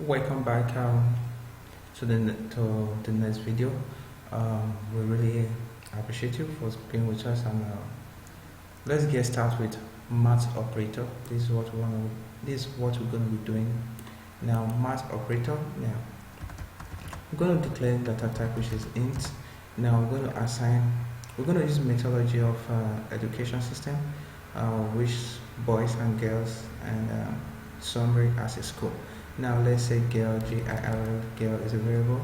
Welcome back to the next video. We really appreciate you for being with us, and let's get started with math operator. This is what we're going to be doing now. Math operator. Now we're going to declare data type, which is int. Now we're going to assign. We're going to use methodology of education system, which boys and girls and summary as a school. Now let's say girl, girl, girl is a variable.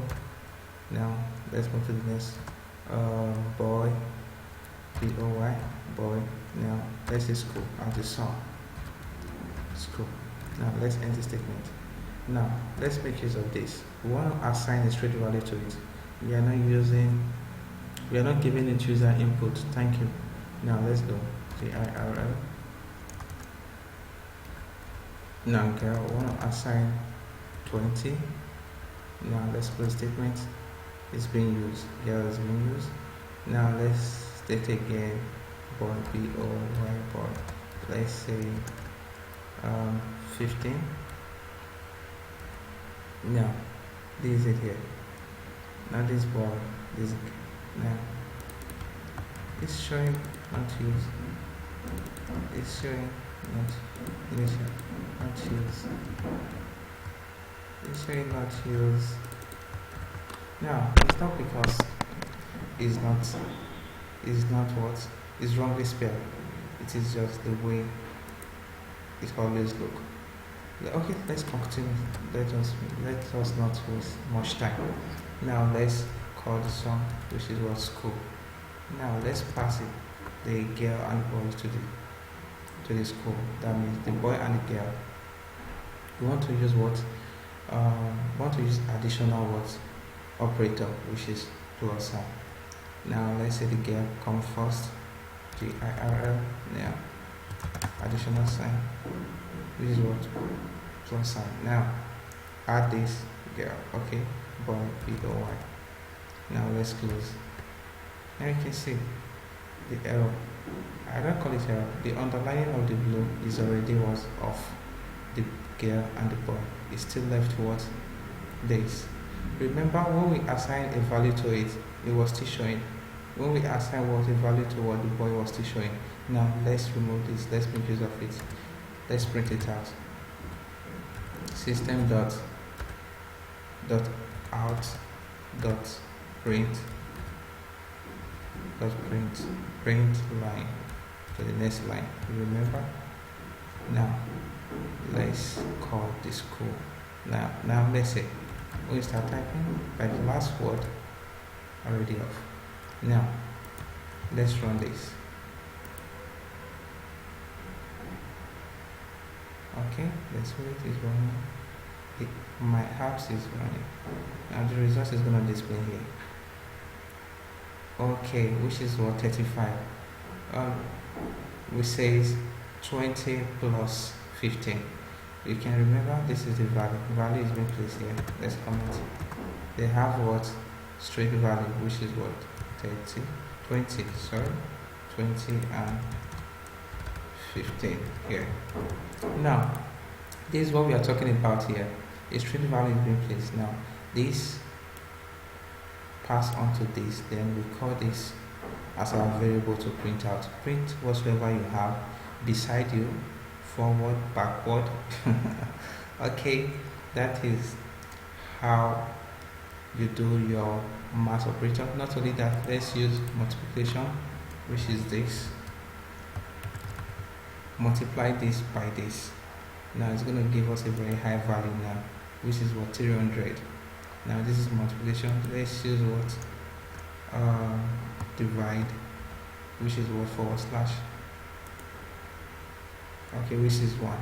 Now let's move to the next. Boy, boy, boy. Now let's say school as the sum. School. Now let's end the statement. Now let's make use of this. We want to assign a straight value to it. We are not giving it user input. Thank you. Now let's go. girl. Now girl, we want to assign 20. Now let's close statement. It's being used. Girl is being used. Now let's state again. Boy, boy, boy. Let's say 15. Now this is it here. Now this boy, this now it's showing not used. It's showing not initial. Not use. It's showing not use. Now it's not because it's not what is wrongly spelled. It is just the way it always look. Okay, let's continue. Let us not waste much time. Now let's call the sum, which is what school. Now let's pass it the girl and boys to the school. That means the boy and the girl. We want to use what? Want to use additional what operator, which is plus sign. Now let's say the girl come first. girl. Now additional sign, which is what? Plus sign. Now add this girl. Okay, boy, boy. Now let's close. Now you can see the error. I don't call it error. The underlying of the blue is already was off. The girl and the boy is still left what? This. Remember when we assign a value to it, it was still showing. When we assign what a value to what the boy was still showing. Now let's remove this. Let's make use of it. Let's print it out. System dot out dot print line to the next line. Remember? Now let's call this school. Now let's say when you start typing, by the last word already off. Now let's run this. Okay, let's wait. It's running. My apps is running. Now the result is gonna display here. Okay, which is what? 35. We say 20 plus 15. You can remember this is the value. Value is being placed here. Let's comment. They have what? Straight value, which is what? 20 and 15 here. Now this is what we are talking about here. A straight value is being placed. Now this pass on to this, then we call this as our variable to print out. Print whatsoever you have beside you, forward, backward. Okay, that is how you do your math operator. Not only that, let's use multiplication, which is this. Multiply this by this. Now it's going to give us a very high value now, which is what? 300. Now this is multiplication. Let's use what? Divide, which is what? /. Okay, which is 1.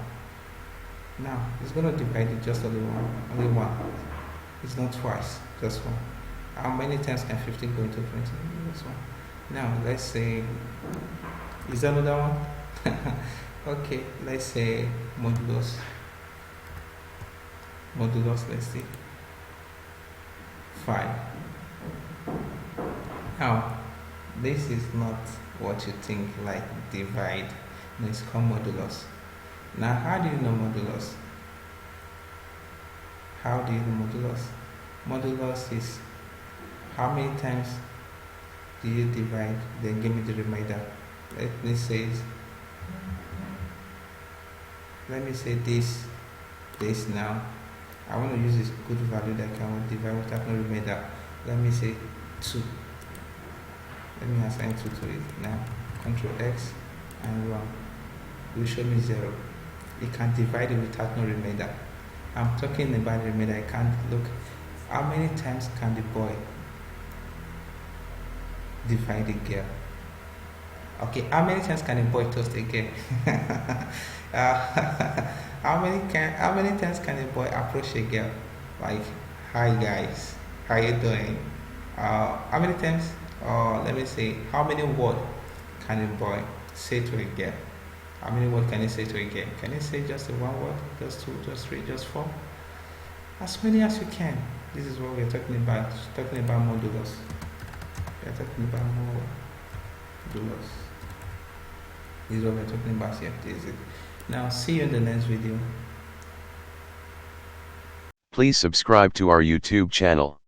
Now it's going to divide it just only one. It's not twice, just one. How many times can 50 go into 20? This one. Now let's say, is that another one? Okay, let's say modulus. Let's see, 5. Now this is not what you think like divide. No, it's called modulus. Now how do you know modulus? How do you do modulus? Modulus is how many times do you divide, then give me the remainder. Let me say this now. I want to use this good value that I can divide without no remainder. Let me say 2. Let me assign 2 to it now. Control X and run. It will show me 0. It can divide it without no remainder. I'm talking about the remainder. I can't look. How many times can the boy divide a girl? Okay, how many times can a boy toast a girl? How many times can a boy approach a girl? Like, hi guys, how you doing? How many times? Let me say, how many words can a boy say to a girl? How many words can he say to a girl? Can he say just one word, just 2, just 3, just 4? As many as you can. This is what we're talking about. Talking about modulus. We're talking about modulus. This is what we're talking about here. This is it. Now, see you in the next video. Please subscribe to our YouTube channel.